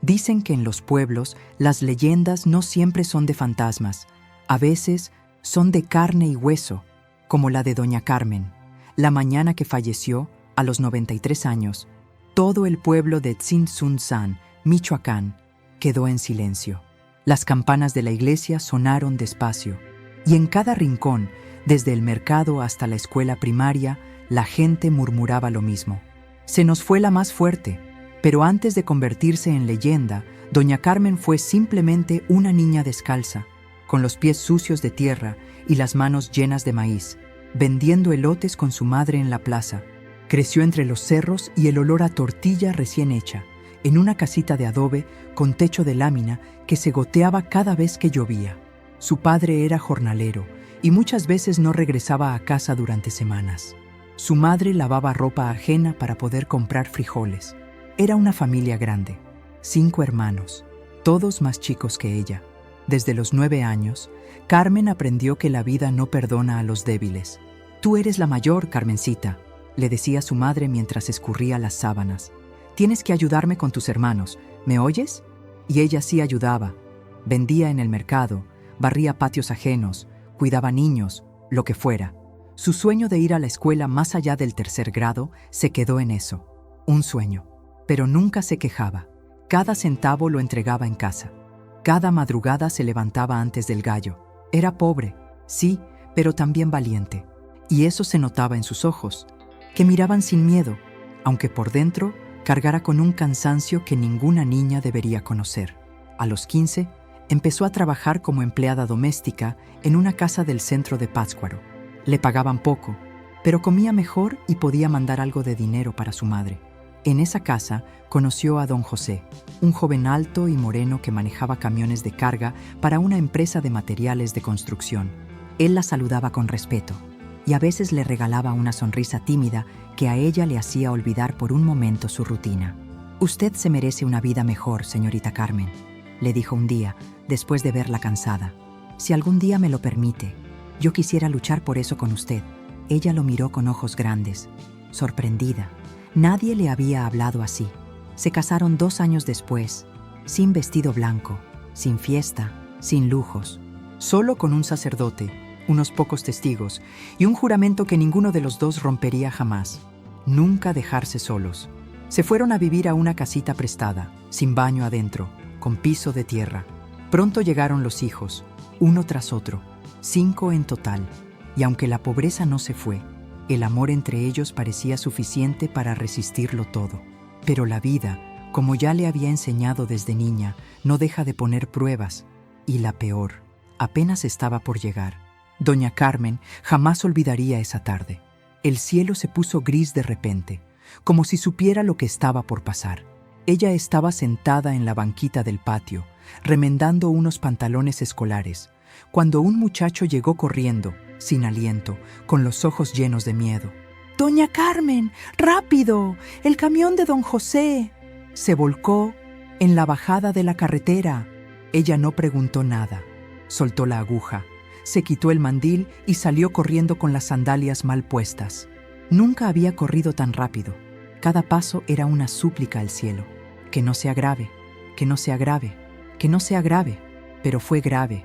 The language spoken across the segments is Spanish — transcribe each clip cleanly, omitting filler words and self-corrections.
Dicen que en los pueblos las leyendas no siempre son de fantasmas, a veces son de carne y hueso, como la de Doña Carmen. La mañana que falleció, a los 93 años, todo el pueblo de Tzintzuntzan, Michoacán, quedó en silencio. Las campanas de la iglesia sonaron despacio, y en cada rincón, desde el mercado hasta la escuela primaria, la gente murmuraba lo mismo. Se nos fue la más fuerte, pero antes de convertirse en leyenda, Doña Carmen fue simplemente una niña descalza, con los pies sucios de tierra y las manos llenas de maíz, vendiendo elotes con su madre en la plaza. Creció entre los cerros y el olor a tortilla recién hecha, en una casita de adobe con techo de lámina que se goteaba cada vez que llovía. Su padre era jornalero y muchas veces no regresaba a casa durante semanas. Su madre lavaba ropa ajena para poder comprar frijoles. Era una familia grande, 5 hermanos, todos más chicos que ella. Desde los 9 años, Carmen aprendió que la vida no perdona a los débiles. «Tú eres la mayor, Carmencita», le decía su madre mientras escurría las sábanas. «Tienes que ayudarme con tus hermanos, ¿me oyes?». Y ella sí ayudaba. Vendía en el mercado, barría patios ajenos, cuidaba niños, lo que fuera. Su sueño de ir a la escuela más allá del 3er grado se quedó en eso, un sueño. Pero nunca se quejaba. Cada centavo lo entregaba en casa. Cada madrugada se levantaba antes del gallo. Era pobre, sí, pero también valiente. Y eso se notaba en sus ojos, que miraban sin miedo, aunque por dentro cargara con un cansancio que ninguna niña debería conocer. A los 15, empezó a trabajar como empleada doméstica en una casa del centro de Pátzcuaro. Le pagaban poco, pero comía mejor y podía mandar algo de dinero para su madre. En esa casa conoció a don José, un joven alto y moreno que manejaba camiones de carga para una empresa de materiales de construcción. Él la saludaba con respeto y a veces le regalaba una sonrisa tímida que a ella le hacía olvidar por un momento su rutina. «Usted se merece una vida mejor, señorita Carmen», le dijo un día, después de verla cansada. «Si algún día me lo permite, yo quisiera luchar por eso con usted». Ella lo miró con ojos grandes, sorprendida. Nadie le había hablado así. Se casaron 2 años después, sin vestido blanco, sin fiesta, sin lujos, solo con un sacerdote, unos pocos testigos y un juramento que ninguno de los dos rompería jamás: nunca dejarse solos. Se fueron a vivir a una casita prestada, sin baño adentro, con piso de tierra. Pronto llegaron los hijos, uno tras otro, 5 en total, y aunque la pobreza no se fue, el amor entre ellos parecía suficiente para resistirlo todo. Pero la vida, como ya le había enseñado desde niña, no deja de poner pruebas, y la peor apenas estaba por llegar. Doña Carmen jamás olvidaría esa tarde. El cielo se puso gris de repente, como si supiera lo que estaba por pasar. Ella estaba sentada en la banquita del patio, remendando unos pantalones escolares, cuando un muchacho llegó corriendo, sin aliento, con los ojos llenos de miedo. «¡Doña Carmen! ¡Rápido! ¡El camión de don José!». Se volcó en la bajada de la carretera. Ella no preguntó nada. Soltó la aguja, se quitó el mandil y salió corriendo con las sandalias mal puestas. Nunca había corrido tan rápido. Cada paso era una súplica al cielo. Que no sea grave, que no sea grave, que no sea grave. Pero fue grave,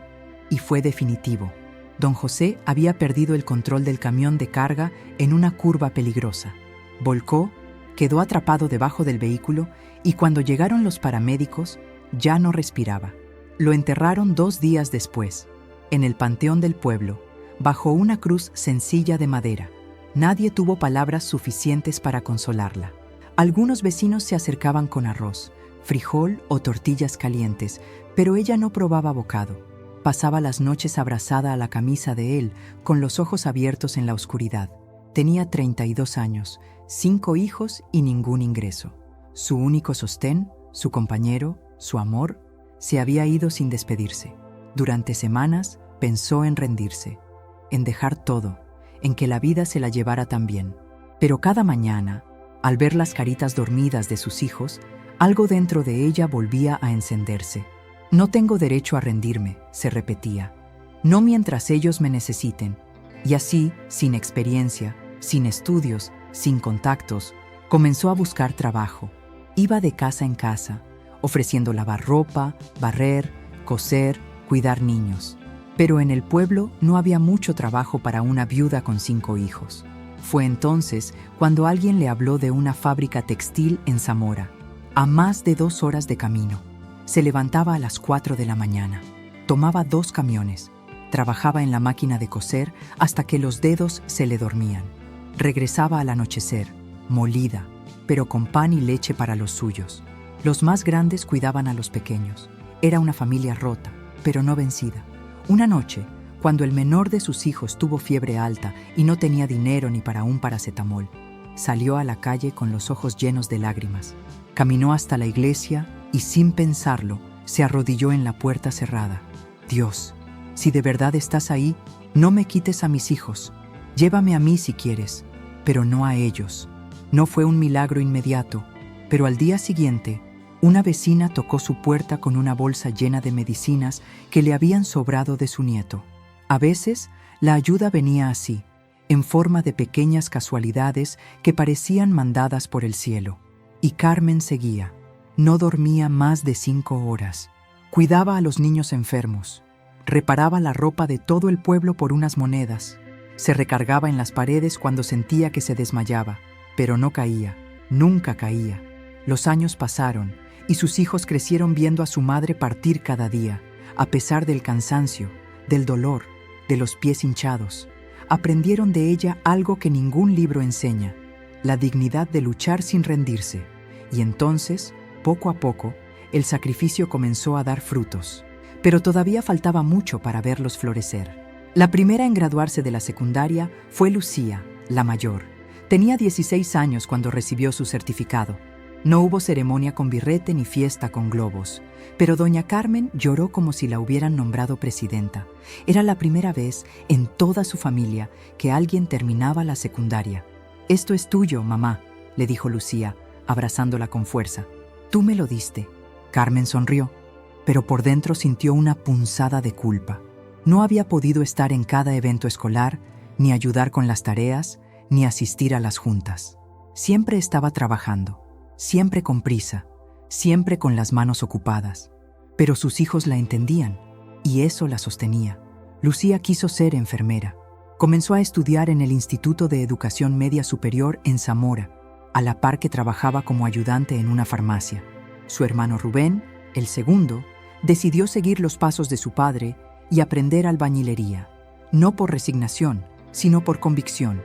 y fue definitivo. Don José había perdido el control del camión de carga en una curva peligrosa. Volcó, quedó atrapado debajo del vehículo y cuando llegaron los paramédicos, ya no respiraba. Lo enterraron 2 días después, en el panteón del pueblo, bajo una cruz sencilla de madera. Nadie tuvo palabras suficientes para consolarla. Algunos vecinos se acercaban con arroz, frijol o tortillas calientes, pero ella no probaba bocado. Pasaba las noches abrazada a la camisa de él, con los ojos abiertos en la oscuridad. Tenía 32 años, 5 hijos y ningún ingreso. Su único sostén, su compañero, su amor, se había ido sin despedirse. Durante semanas pensó en rendirse, en dejar todo, en que la vida se la llevara también. Pero cada mañana, al ver las caritas dormidas de sus hijos, algo dentro de ella volvía a encenderse. «No tengo derecho a rendirme», se repetía. «No mientras ellos me necesiten». Y así, sin experiencia, sin estudios, sin contactos, comenzó a buscar trabajo. Iba de casa en casa, ofreciendo lavar ropa, barrer, coser, cuidar niños. Pero en el pueblo no había mucho trabajo para una viuda con 5 hijos. Fue entonces cuando alguien le habló de una fábrica textil en Zamora, a más de 2 horas de camino. Se levantaba a las 4 de la mañana, tomaba 2 camiones, trabajaba en la máquina de coser hasta que los dedos se le dormían. Regresaba al anochecer, molida, pero con pan y leche para los suyos. Los más grandes cuidaban a los pequeños. Era una familia rota, pero no vencida. Una noche, cuando el menor de sus hijos tuvo fiebre alta y no tenía dinero ni para un paracetamol, salió a la calle con los ojos llenos de lágrimas. Caminó hasta la iglesia y, sin pensarlo, se arrodilló en la puerta cerrada. Dios, si de verdad estás ahí, no me quites a mis hijos. Llévame a mí si quieres, pero no a ellos. No fue un milagro inmediato, pero al día siguiente, una vecina tocó su puerta con una bolsa llena de medicinas que le habían sobrado de su nieto. A veces, la ayuda venía así, en forma de pequeñas casualidades que parecían mandadas por el cielo. Y Carmen seguía. No dormía más de 5 horas. Cuidaba a los niños enfermos. Reparaba la ropa de todo el pueblo por unas monedas. Se recargaba en las paredes cuando sentía que se desmayaba, pero no caía, nunca caía. Los años pasaron y sus hijos crecieron viendo a su madre partir cada día, a pesar del cansancio, del dolor, de los pies hinchados. Aprendieron de ella algo que ningún libro enseña, la dignidad de luchar sin rendirse. Y entonces, poco a poco, el sacrificio comenzó a dar frutos. Pero todavía faltaba mucho para verlos florecer. La primera en graduarse de la secundaria fue Lucía, la mayor. Tenía 16 años cuando recibió su certificado. No hubo ceremonia con birrete ni fiesta con globos, pero doña Carmen lloró como si la hubieran nombrado presidenta. Era la primera vez en toda su familia que alguien terminaba la secundaria. «Esto es tuyo, mamá», le dijo Lucía, abrazándola con fuerza. «Tú me lo diste». Carmen sonrió, pero por dentro sintió una punzada de culpa. No había podido estar en cada evento escolar, ni ayudar con las tareas, ni asistir a las juntas. Siempre estaba trabajando, siempre con prisa, siempre con las manos ocupadas. Pero sus hijos la entendían, y eso la sostenía. Lucía quiso ser enfermera. Comenzó a estudiar en el Instituto de Educación Media Superior en Zamora, a la par que trabajaba como ayudante en una farmacia. Su hermano Rubén, el segundo, decidió seguir los pasos de su padre y aprender albañilería. No por resignación, sino por convicción.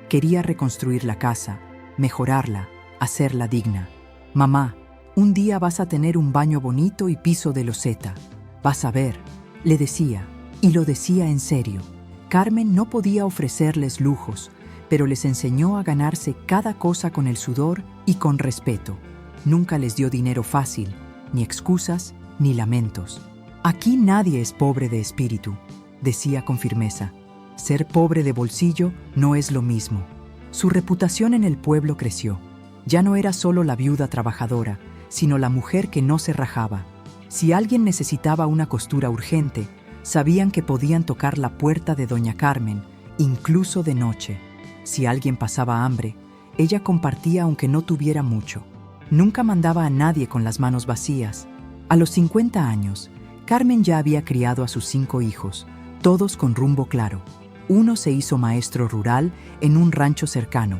Quería reconstruir la casa, mejorarla, hacerla digna. «Mamá, un día vas a tener un baño bonito y piso de loseta. Vas a ver», le decía, y lo decía en serio. Carmen no podía ofrecerles lujos, pero les enseñó a ganarse cada cosa con el sudor y con respeto. Nunca les dio dinero fácil, ni excusas, ni lamentos. «Aquí nadie es pobre de espíritu», decía con firmeza. «Ser pobre de bolsillo no es lo mismo». Su reputación en el pueblo creció. Ya no era solo la viuda trabajadora, sino la mujer que no se rajaba. Si alguien necesitaba una costura urgente, sabían que podían tocar la puerta de doña Carmen, incluso de noche. Si alguien pasaba hambre, ella compartía aunque no tuviera mucho. Nunca mandaba a nadie con las manos vacías. A los 50 años, Carmen ya había criado a sus 5 hijos, todos con rumbo claro. Uno se hizo maestro rural en un rancho cercano,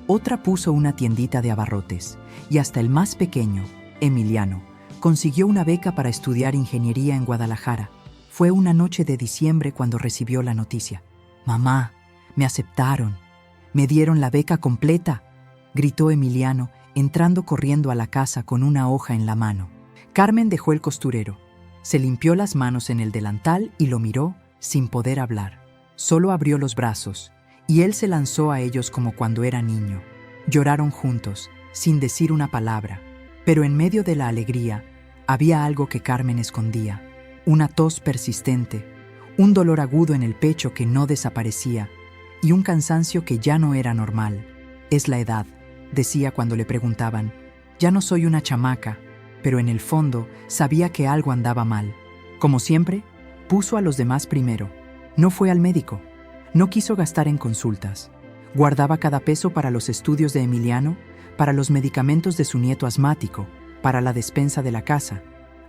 otra puso una tiendita de abarrotes, y hasta el más pequeño, Emiliano, consiguió una beca para estudiar ingeniería en Guadalajara. Fue una noche de diciembre cuando recibió la noticia. «Mamá, me aceptaron. Me dieron la beca completa», gritó Emiliano, entrando corriendo a la casa con una hoja en la mano. Carmen dejó el costurero, se limpió las manos en el delantal y lo miró sin poder hablar. Solo abrió los brazos, y él se lanzó a ellos como cuando era niño. Lloraron juntos, sin decir una palabra, pero en medio de la alegría había algo que Carmen escondía, una tos persistente, un dolor agudo en el pecho que no desaparecía y un cansancio que ya no era normal. «Es la edad», decía cuando le preguntaban. «Ya no soy una chamaca», pero en el fondo sabía que algo andaba mal. Como siempre, puso a los demás primero. No fue al médico. No quiso gastar en consultas. Guardaba cada peso para los estudios de Emiliano, para los medicamentos de su nieto asmático, para la despensa de la casa,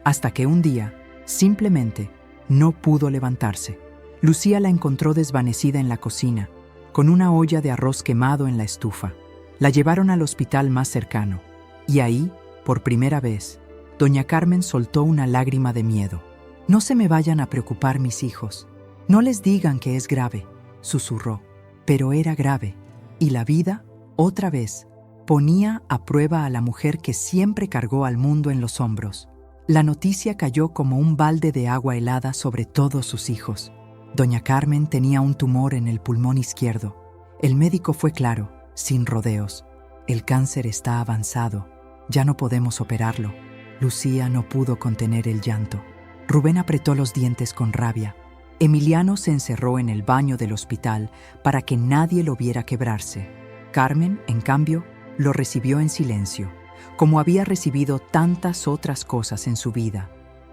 hasta que un día, simplemente, no pudo levantarse. Lucía la encontró desvanecida en la cocina, con una olla de arroz quemado en la estufa. La llevaron al hospital más cercano, y ahí, por primera vez, doña Carmen soltó una lágrima de miedo. «No se me vayan a preocupar mis hijos. No les digan que es grave», susurró. Pero era grave, y la vida, otra vez, ponía a prueba a la mujer que siempre cargó al mundo en los hombros. La noticia cayó como un balde de agua helada sobre todos sus hijos. Doña Carmen tenía un tumor en el pulmón izquierdo. El médico fue claro, sin rodeos. «El cáncer está avanzado. Ya no podemos operarlo». Lucía no pudo contener el llanto. Rubén apretó los dientes con rabia. Emiliano se encerró en el baño del hospital para que nadie lo viera quebrarse. Carmen, en cambio, lo recibió en silencio, como había recibido tantas otras cosas en su vida,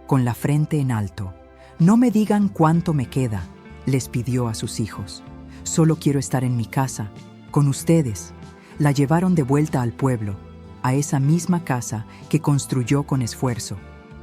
con la frente en alto. «No me digan cuánto me queda», les pidió a sus hijos. «Solo quiero estar en mi casa, con ustedes». La llevaron de vuelta al pueblo, a esa misma casa que construyó con esfuerzo,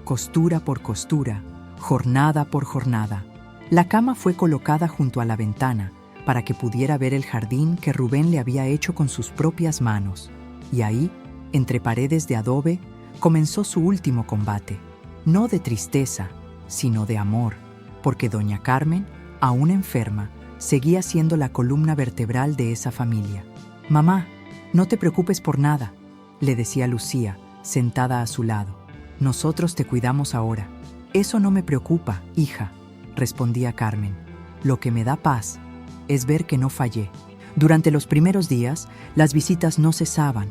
costura por costura, jornada por jornada. La cama fue colocada junto a la ventana para que pudiera ver el jardín que Rubén le había hecho con sus propias manos. Y ahí, entre paredes de adobe, comenzó su último combate, no de tristeza, sino de amor, porque doña Carmen, aún enferma, seguía siendo la columna vertebral de esa familia. «Mamá, no te preocupes por nada», le decía Lucía, sentada a su lado. «Nosotros te cuidamos ahora». «Eso no me preocupa, hija», respondía Carmen. «Lo que me da paz es ver que no fallé». Durante los primeros días, las visitas no cesaban.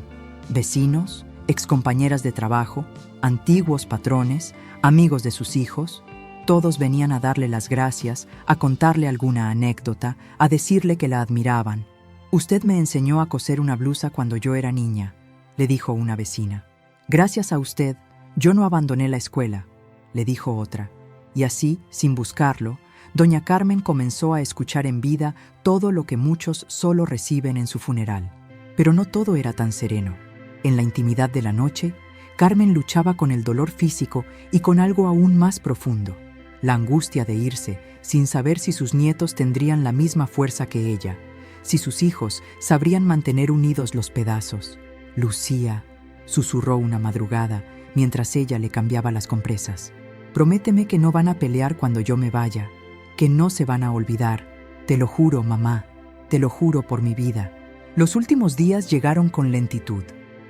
Vecinos, excompañeras de trabajo, antiguos patrones, amigos de sus hijos, todos venían a darle las gracias, a contarle alguna anécdota, a decirle que la admiraban. «Usted me enseñó a coser una blusa cuando yo era niña», le dijo una vecina. «Gracias a usted, yo no abandoné la escuela», le dijo otra. Y así, sin buscarlo, doña Carmen comenzó a escuchar en vida todo lo que muchos solo reciben en su funeral. Pero no todo era tan sereno. En la intimidad de la noche, Carmen luchaba con el dolor físico y con algo aún más profundo, la angustia de irse sin saber si sus nietos tendrían la misma fuerza que ella, si sus hijos sabrían mantener unidos los pedazos. «Lucía», susurró una madrugada mientras ella le cambiaba las compresas, «prométeme que no van a pelear cuando yo me vaya, que no se van a olvidar. Te lo juro, mamá, te lo juro por mi vida». Los últimos días llegaron con lentitud.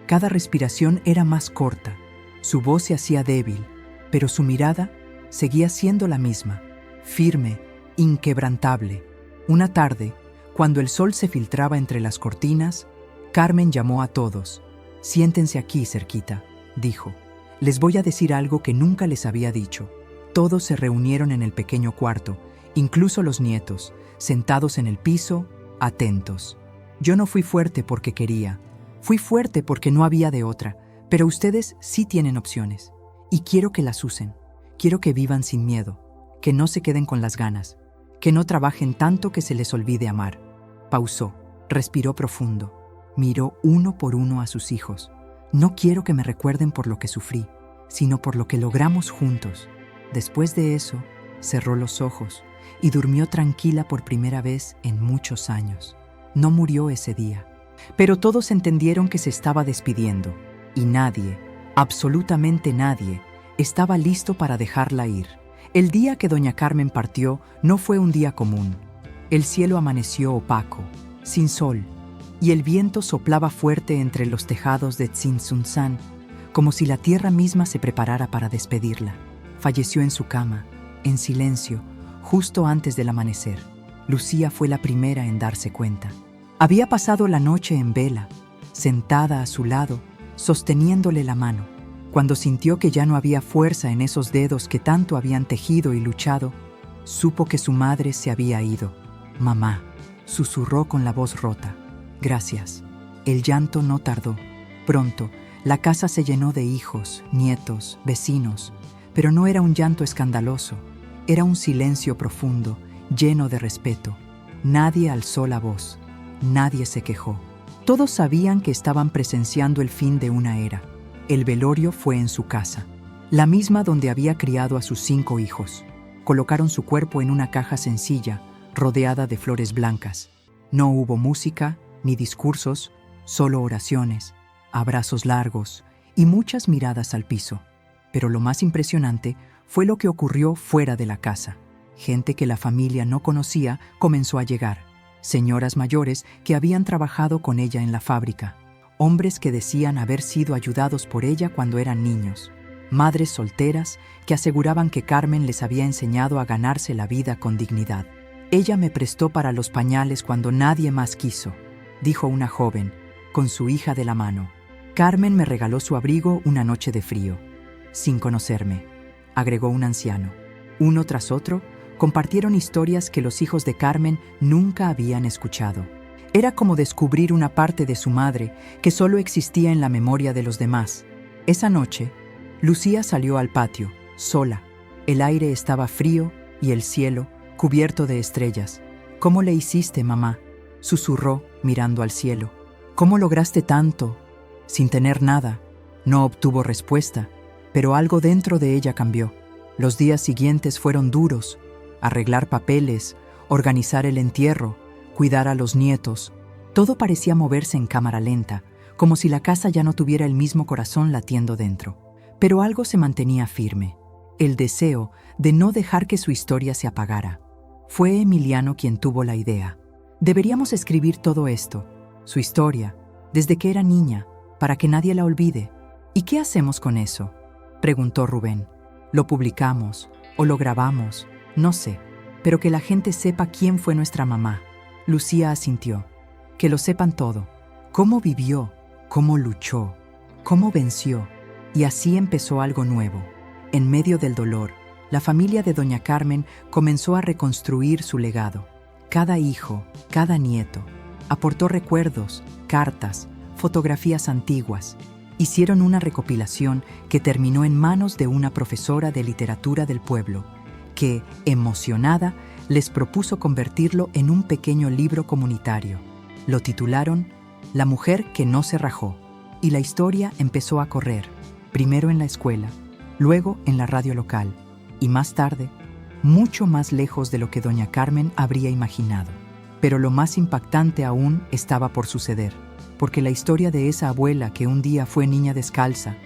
Cada respiración era más corta, su voz se hacía débil, pero su mirada seguía siendo la misma, firme, inquebrantable. Una tarde, cuando el sol se filtraba entre las cortinas, Carmen llamó a todos. «Siéntense aquí, cerquita», dijo. «Les voy a decir algo que nunca les había dicho». Todos se reunieron en el pequeño cuarto, incluso los nietos, sentados en el piso, atentos. «Yo no fui fuerte porque quería. Fui fuerte porque no había de otra, pero ustedes sí tienen opciones. Y quiero que las usen. Quiero que vivan sin miedo, que no se queden con las ganas, que no trabajen tanto que se les olvide amar». Pausó, respiró profundo, miró uno por uno a sus hijos. «No quiero que me recuerden por lo que sufrí, sino por lo que logramos juntos». Después de eso, cerró los ojos y durmió tranquila por primera vez en muchos años. No murió ese día, pero todos entendieron que se estaba despidiendo, y nadie, absolutamente nadie, estaba listo para dejarla ir. El día que doña Carmen partió no fue un día común. El cielo amaneció opaco, sin sol, y el viento soplaba fuerte entre los tejados de Tzintzuntzán, como si la tierra misma se preparara para despedirla. Falleció en su cama, en silencio, justo antes del amanecer. Lucía fue la primera en darse cuenta. Había pasado la noche en vela, sentada a su lado, sosteniéndole la mano. Cuando sintió que ya no había fuerza en esos dedos que tanto habían tejido y luchado, supo que su madre se había ido. «Mamá», susurró con la voz rota. «Gracias». El llanto no tardó. Pronto, la casa se llenó de hijos, nietos, vecinos, pero no era un llanto escandaloso, era un silencio profundo, lleno de respeto. Nadie alzó la voz, nadie se quejó. Todos sabían que estaban presenciando el fin de una era. El velorio fue en su casa, la misma donde había criado a sus 5 hijos. Colocaron su cuerpo en una caja sencilla, rodeada de flores blancas. No hubo música ni discursos, solo oraciones, abrazos largos y muchas miradas al piso. Pero lo más impresionante fue lo que ocurrió fuera de la casa. Gente que la familia no conocía comenzó a llegar. Señoras mayores que habían trabajado con ella en la fábrica. Hombres que decían haber sido ayudados por ella cuando eran niños. Madres solteras que aseguraban que Carmen les había enseñado a ganarse la vida con dignidad. Ella me prestó para los pañales cuando nadie más quiso, dijo una joven, con su hija de la mano. Carmen me regaló su abrigo una noche de frío, sin conocerme, agregó un anciano. Uno tras otro, compartieron historias que los hijos de Carmen nunca habían escuchado. Era como descubrir una parte de su madre que solo existía en la memoria de los demás. Esa noche, Lucía salió al patio, sola. El aire estaba frío y el cielo cubierto de estrellas. «¿Cómo le hiciste, mamá?», susurró mirando al cielo. «¿Cómo lograste tanto?» Sin tener nada, no obtuvo respuesta, pero algo dentro de ella cambió. Los días siguientes fueron duros. Arreglar papeles, organizar el entierro, cuidar a los nietos. Todo parecía moverse en cámara lenta, como si la casa ya no tuviera el mismo corazón latiendo dentro. Pero algo se mantenía firme, el deseo de no dejar que su historia se apagara. Fue Emiliano quien tuvo la idea. Deberíamos escribir todo esto, su historia, desde que era niña, para que nadie la olvide. ¿Y qué hacemos con eso?, preguntó Rubén. ¿Lo publicamos o lo grabamos? No sé, pero que la gente sepa quién fue nuestra mamá. Lucía asintió. Que lo sepan todo. Cómo vivió, cómo luchó, cómo venció. Y así empezó algo nuevo. En medio del dolor, la familia de doña Carmen comenzó a reconstruir su legado. Cada hijo, cada nieto, aportó recuerdos, cartas, fotografías antiguas. Hicieron una recopilación que terminó en manos de una profesora de literatura del pueblo, que, emocionada, les propuso convertirlo en un pequeño libro comunitario. Lo titularon La mujer que no se rajó, y la historia empezó a correr, primero en la escuela, luego en la radio local, y más tarde, mucho más lejos de lo que doña Carmen habría imaginado. Pero lo más impactante aún estaba por suceder, porque la historia de esa abuela que un día fue niña descalza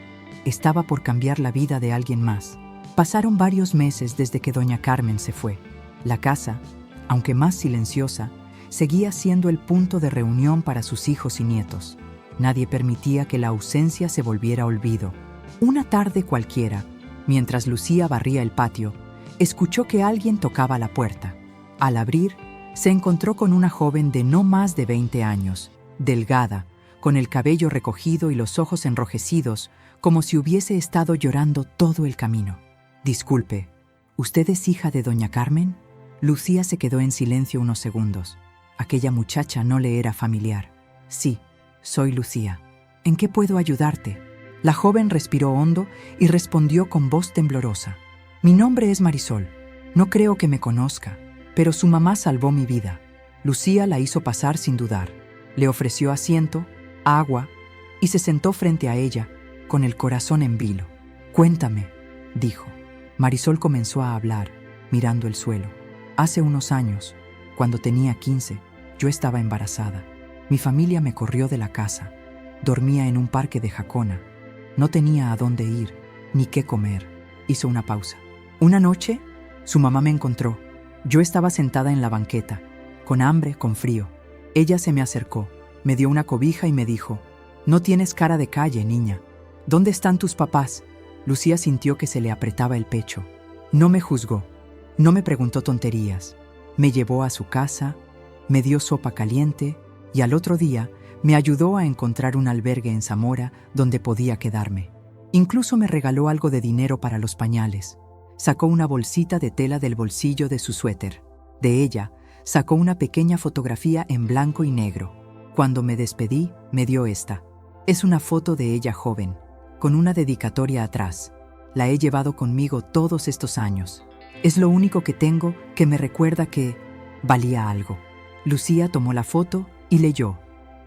estaba por cambiar la vida de alguien más. Pasaron varios meses desde que doña Carmen se fue. La casa, aunque más silenciosa, seguía siendo el punto de reunión para sus hijos y nietos. Nadie permitía que la ausencia se volviera olvido. Una tarde cualquiera, mientras Lucía barría el patio, escuchó que alguien tocaba la puerta. Al abrir, se encontró con una joven de no más de 20 años, delgada, con el cabello recogido y los ojos enrojecidos, como si hubiese estado llorando todo el camino. «Disculpe, ¿usted es hija de doña Carmen?». Lucía se quedó en silencio unos segundos. Aquella muchacha no le era familiar. «Sí, soy Lucía. ¿En qué puedo ayudarte?». La joven respiró hondo y respondió con voz temblorosa. «Mi nombre es Marisol. No creo que me conozca, pero su mamá salvó mi vida». Lucía la hizo pasar sin dudar. Le ofreció asiento, agua, y se sentó frente a ella, con el corazón en vilo. «Cuéntame», dijo. Marisol comenzó a hablar, mirando el suelo. «Hace unos años, cuando tenía 15, yo estaba embarazada. Mi familia me corrió de la casa. Dormía en un parque de Jacona. No tenía a dónde ir, ni qué comer». Hizo una pausa. «Una noche, su mamá me encontró. Yo estaba sentada en la banqueta, con hambre, con frío. Ella se me acercó, me dio una cobija y me dijo: «No tienes cara de calle, niña. ¿Dónde están tus papás?». Lucía sintió que se le apretaba el pecho. No me juzgó, no me preguntó tonterías. Me llevó a su casa, me dio sopa caliente y al otro día me ayudó a encontrar un albergue en Zamora donde podía quedarme. Incluso me regaló algo de dinero para los pañales. Sacó una bolsita de tela del bolsillo de su suéter. De ella, sacó una pequeña fotografía en blanco y negro. Cuando me despedí, me dio esta. Es una foto de ella joven, con una dedicatoria atrás. La he llevado conmigo todos estos años. Es lo único que tengo que me recuerda que valía algo». Lucía tomó la foto y leyó,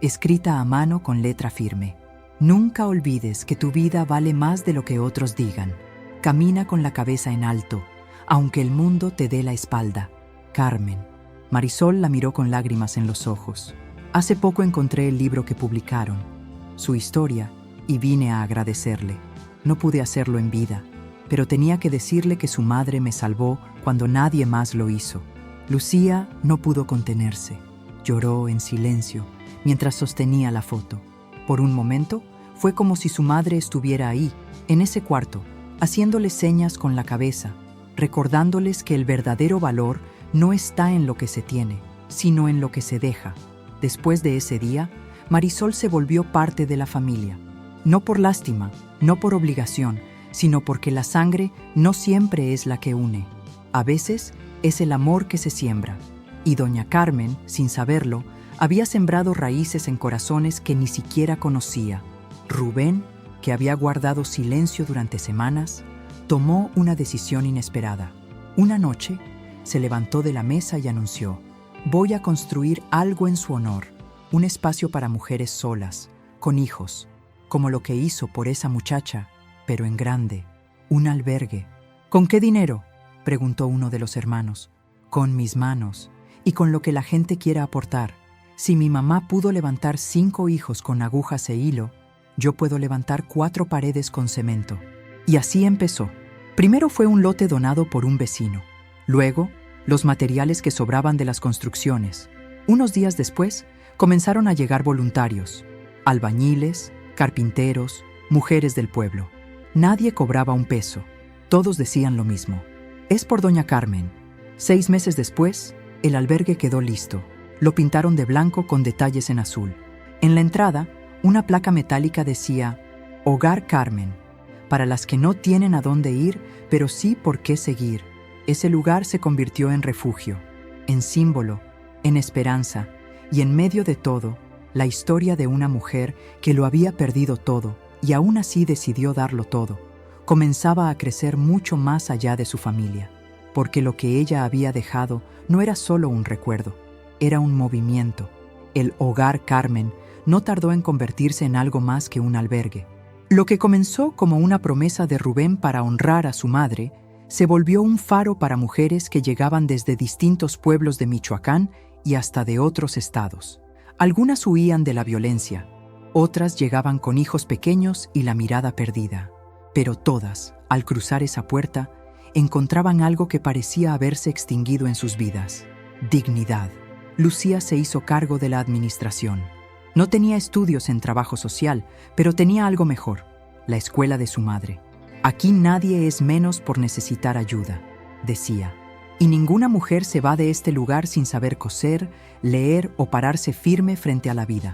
escrita a mano con letra firme: Nunca olvides que tu vida vale más de lo que otros digan. Camina con la cabeza en alto, aunque el mundo te dé la espalda. Carmen. Marisol la miró con lágrimas en los ojos. Hace poco encontré el libro que publicaron, su historia, y vine a agradecerle. No pude hacerlo en vida, pero tenía que decirle que su madre me salvó cuando nadie más lo hizo. Lucía no pudo contenerse. Lloró en silencio mientras sostenía la foto. Por un momento, fue como si su madre estuviera ahí, en ese cuarto, haciéndoles señas con la cabeza, recordándoles que el verdadero valor no está en lo que se tiene, sino en lo que se deja. Después de ese día, Marisol se volvió parte de la familia. No por lástima, no por obligación, sino porque la sangre no siempre es la que une. A veces es el amor que se siembra. Y doña Carmen, sin saberlo, había sembrado raíces en corazones que ni siquiera conocía. Rubén, que había guardado silencio durante semanas, tomó una decisión inesperada. Una noche, se levantó de la mesa y anunció: «Voy a construir algo en su honor, un espacio para mujeres solas, con hijos, como lo que hizo por esa muchacha, pero en grande, un albergue». «¿Con qué dinero?», preguntó uno de los hermanos. «Con mis manos y con lo que la gente quiera aportar. Si mi mamá pudo levantar 5 hijos con agujas e hilo, yo puedo levantar 4 paredes con cemento». Y así empezó. Primero fue un lote donado por un vecino. Luego, los materiales que sobraban de las construcciones. Unos días después, comenzaron a llegar voluntarios, albañiles, carpinteros, mujeres del pueblo. Nadie cobraba un peso. Todos decían lo mismo: «Es por doña Carmen». 6 meses después, el albergue quedó listo. Lo pintaron de blanco con detalles en azul. En la entrada, una placa metálica decía: «Hogar Carmen, para las que no tienen a dónde ir, pero sí por qué seguir». Ese lugar se convirtió en refugio, en símbolo, en esperanza, y en medio de todo, la historia de una mujer que lo había perdido todo y aún así decidió darlo todo. Comenzaba a crecer mucho más allá de su familia, porque lo que ella había dejado no era solo un recuerdo, era un movimiento. El Hogar Carmen no tardó en convertirse en algo más que un albergue. Lo que comenzó como una promesa de Rubén para honrar a su madre, se volvió un faro para mujeres que llegaban desde distintos pueblos de Michoacán y hasta de otros estados. Algunas huían de la violencia, otras llegaban con hijos pequeños y la mirada perdida. Pero todas, al cruzar esa puerta, encontraban algo que parecía haberse extinguido en sus vidas: dignidad. Lucía se hizo cargo de la administración. No tenía estudios en trabajo social, pero tenía algo mejor: la escuela de su madre. «Aquí nadie es menos por necesitar ayuda», decía. «Y ninguna mujer se va de este lugar sin saber coser, leer o pararse firme frente a la vida».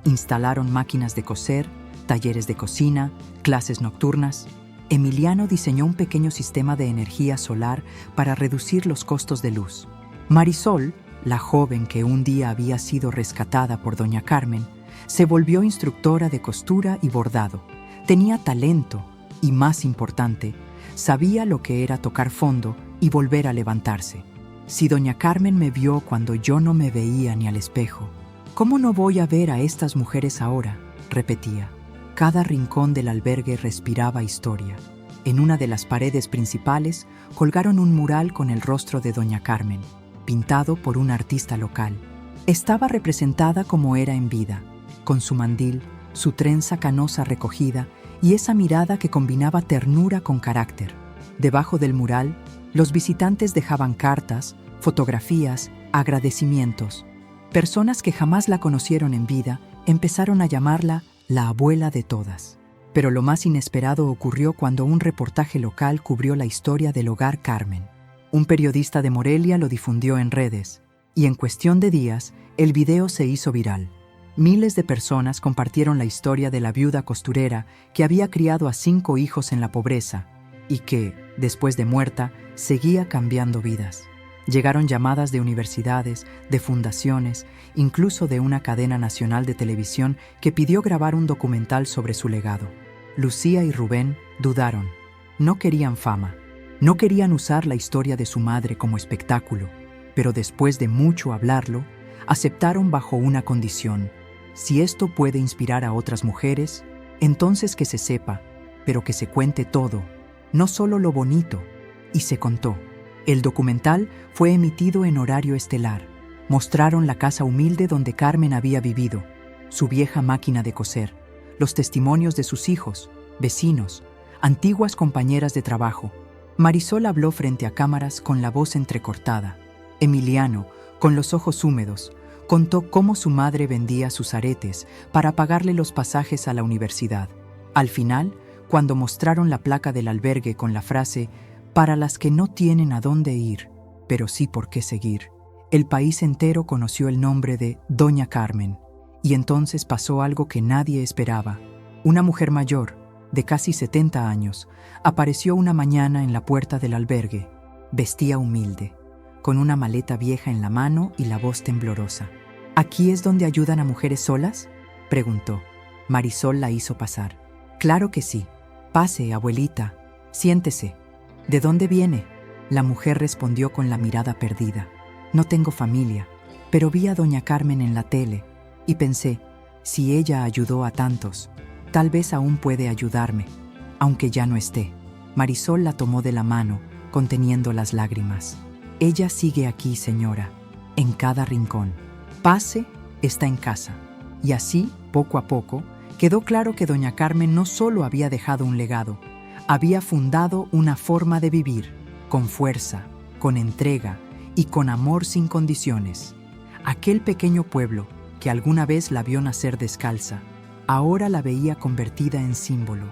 Instalaron máquinas de coser, talleres de cocina, clases nocturnas. Emiliano diseñó un pequeño sistema de energía solar para reducir los costos de luz. Marisol, la joven que un día había sido rescatada por doña Carmen, se volvió instructora de costura y bordado. Tenía talento y, más importante, sabía lo que era tocar fondo y volver a levantarse. «Si doña Carmen me vio cuando yo no me veía ni al espejo, ¿cómo no voy a ver a estas mujeres ahora?», repetía. Cada rincón del albergue respiraba historia. En una de las paredes principales colgaron un mural con el rostro de doña Carmen, pintado por un artista local. Estaba representada como era en vida, con su mandil, su trenza canosa recogida y esa mirada que combinaba ternura con carácter. Debajo del mural, los visitantes dejaban cartas, fotografías, agradecimientos. Personas que jamás la conocieron en vida empezaron a llamarla la abuela de todas. Pero lo más inesperado ocurrió cuando un reportaje local cubrió la historia del Hogar Carmen. Un periodista de Morelia lo difundió en redes, y en cuestión de días, el video se hizo viral. Miles de personas compartieron la historia de la viuda costurera que había criado a 5 hijos en la pobreza y que, después de muerta, seguía cambiando vidas. Llegaron llamadas de universidades, de fundaciones, incluso de una cadena nacional de televisión que pidió grabar un documental sobre su legado. Lucía y Rubén dudaron. No querían fama. No querían usar la historia de su madre como espectáculo. Pero después de mucho hablarlo, aceptaron bajo una condición: si esto puede inspirar a otras mujeres, Entonces que se sepa, pero que se cuente todo, no solo lo bonito, y se contó. El documental fue emitido en horario estelar. Mostraron la casa humilde donde Carmen había vivido, su vieja máquina de coser, los testimonios de sus hijos, vecinos, antiguas compañeras de trabajo. Marisol habló frente a cámaras con la voz entrecortada. Emiliano, con los ojos húmedos, contó cómo su madre vendía sus aretes para pagarle los pasajes a la universidad. Al final, cuando mostraron la placa del albergue con la frase «Para las que no tienen a dónde ir, pero sí por qué seguir», el país entero conoció el nombre de Doña Carmen. Y entonces pasó algo que nadie esperaba. Una mujer mayor, de casi 70 años, apareció una mañana en la puerta del albergue. Vestía humilde, con una maleta vieja en la mano y la voz temblorosa. «¿Aquí es donde ayudan a mujeres solas?», preguntó. Marisol la hizo pasar. «Claro que sí. Pase, abuelita. Siéntese». «¿De dónde viene?», la mujer respondió con la mirada perdida. «No tengo familia, pero vi a Doña Carmen en la tele y pensé, si ella ayudó a tantos, tal vez aún puede ayudarme, aunque ya no esté». Marisol la tomó de la mano, conteniendo las lágrimas. «Ella sigue aquí, señora, en cada rincón. Pase, está en casa». Y así, poco a poco, quedó claro que Doña Carmen no solo había dejado un legado, había fundado una forma de vivir, con fuerza, con entrega y con amor sin condiciones. Aquel pequeño pueblo, que alguna vez la vio nacer descalza, ahora la veía convertida en símbolo.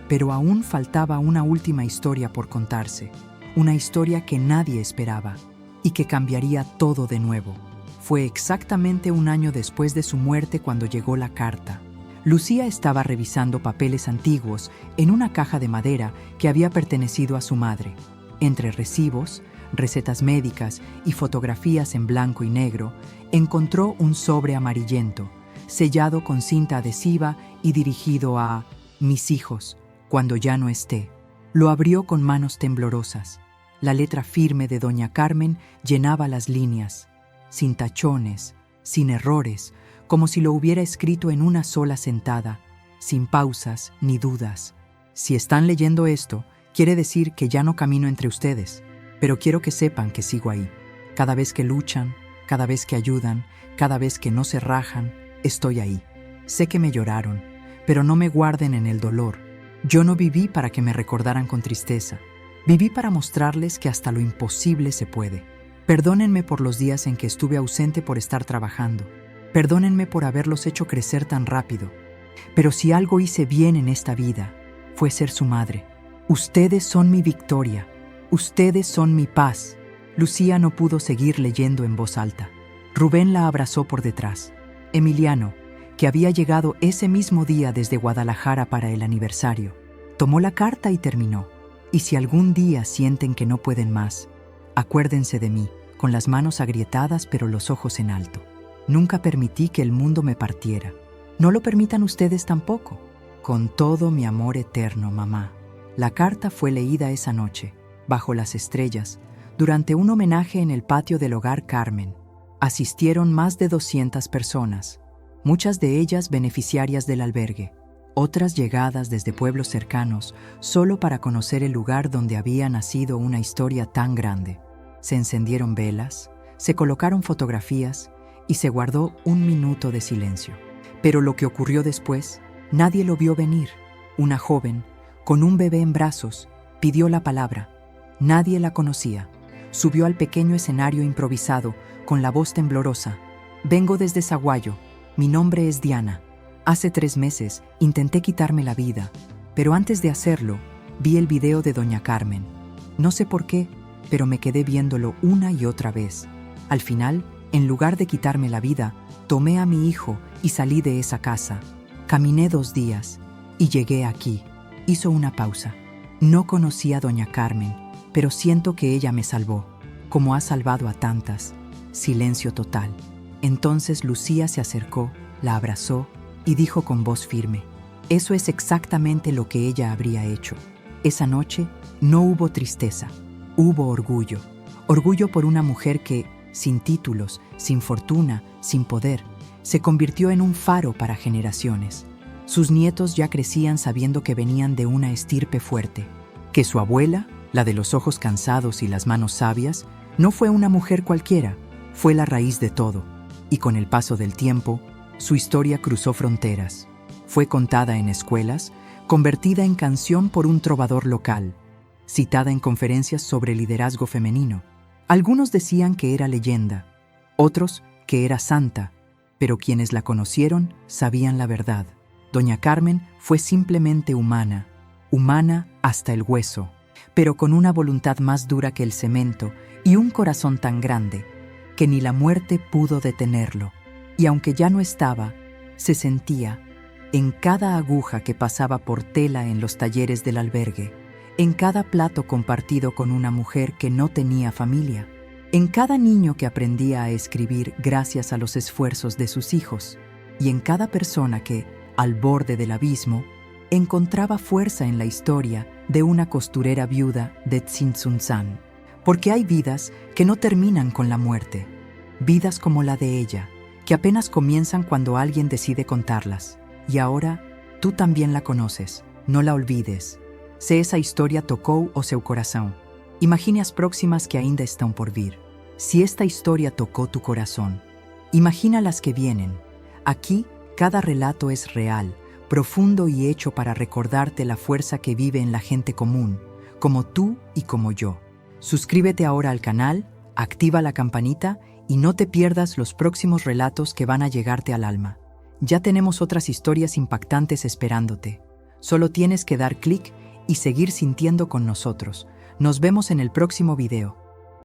Pero aún faltaba una última historia por contarse, una historia que nadie esperaba y que cambiaría todo de nuevo. Fue exactamente un año después de su muerte cuando llegó la carta. Lucía estaba revisando papeles antiguos en una caja de madera que había pertenecido a su madre. Entre recibos, recetas médicas y fotografías en blanco y negro, encontró un sobre amarillento, sellado con cinta adhesiva y dirigido a «Mis hijos, cuando ya no esté». Lo abrió con manos temblorosas. La letra firme de Doña Carmen llenaba las líneas, sin tachones, sin errores, como si lo hubiera escrito en una sola sentada, sin pausas ni dudas. «Si están leyendo esto, quiere decir que ya no camino entre ustedes, pero quiero que sepan que sigo ahí. Cada vez que luchan, cada vez que ayudan, cada vez que no se rajan, estoy ahí. Sé que me lloraron, pero no me guarden en el dolor. Yo no viví para que me recordaran con tristeza. Viví para mostrarles que hasta lo imposible se puede. Perdónenme por los días en que estuve ausente por estar trabajando. Perdónenme por haberlos hecho crecer tan rápido. Pero si algo hice bien en esta vida, fue ser su madre. Ustedes son mi victoria. Ustedes son mi paz». Lucía no pudo seguir leyendo en voz alta. Rubén la abrazó por detrás. Emiliano, que había llegado ese mismo día desde Guadalajara para el aniversario, tomó la carta y terminó. «Y si algún día sienten que no pueden más, acuérdense de mí, con las manos agrietadas pero los ojos en alto. Nunca permití que el mundo me partiera. No lo permitan ustedes tampoco. Con todo mi amor eterno, mamá». La carta fue leída esa noche, bajo las estrellas, durante un homenaje en el patio del Hogar Carmen. Asistieron más de 200 personas, muchas de ellas beneficiarias del albergue, otras llegadas desde pueblos cercanos solo para conocer el lugar donde había nacido una historia tan grande. Se encendieron velas, se colocaron fotografías y se guardó un minuto de silencio. Pero lo que ocurrió después, nadie lo vio venir. Una joven, con un bebé en brazos, pidió la palabra. Nadie la conocía. Subió al pequeño escenario improvisado, con la voz temblorosa. «Vengo desde Zaguayo. Mi nombre es Diana. Hace 3 meses intenté quitarme la vida, pero antes de hacerlo, vi el video de Doña Carmen. No sé por qué, pero me quedé viéndolo una y otra vez. Al final, en lugar de quitarme la vida, tomé a mi hijo y salí de esa casa. Caminé 2 días y llegué aquí». Hizo una pausa. «No conocí a Doña Carmen, pero siento que ella me salvó, como ha salvado a tantas». Silencio total. Entonces Lucía se acercó, la abrazó y dijo con voz firme: «Eso es exactamente lo que ella habría hecho». Esa noche no hubo tristeza, hubo orgullo. Orgullo por una mujer que, sin títulos, sin fortuna, sin poder, se convirtió en un faro para generaciones. Sus nietos ya crecían sabiendo que venían de una estirpe fuerte, que su abuela, la de los ojos cansados y las manos sabias, no fue una mujer cualquiera, fue la raíz de todo, y con el paso del tiempo, su historia cruzó fronteras. Fue contada en escuelas, convertida en canción por un trovador local, citada en conferencias sobre liderazgo femenino. Algunos decían que era leyenda, otros que era santa, pero quienes la conocieron sabían la verdad. Doña Carmen fue simplemente humana, humana hasta el hueso, pero con una voluntad más dura que el cemento y un corazón tan grande que ni la muerte pudo detenerlo. Y aunque ya no estaba, se sentía en cada aguja que pasaba por tela en los talleres del albergue, en cada plato compartido con una mujer que no tenía familia, en cada niño que aprendía a escribir gracias a los esfuerzos de sus hijos, y en cada persona que, al borde del abismo, encontraba fuerza en la historia de una costurera viuda de Tzintzuntzán. Porque hay vidas que no terminan con la muerte, vidas como la de ella, que apenas comienzan cuando alguien decide contarlas. Y ahora, tú también la conoces, no la olvides. Se esa historia tocou o seu coração. Imagine as próximas que ainda estão por vir. Si esta historia tocó tu corazón, imagina las que vienen. Aquí, cada relato es real, profundo y hecho para recordarte la fuerza que vive en la gente común, como tú y como yo. Suscríbete ahora al canal, activa la campanita y no te pierdas los próximos relatos que van a llegarte al alma. Ya tenemos otras historias impactantes esperándote. Solo tienes que dar clic y seguir sintiendo con nosotros. Nos vemos en el próximo video.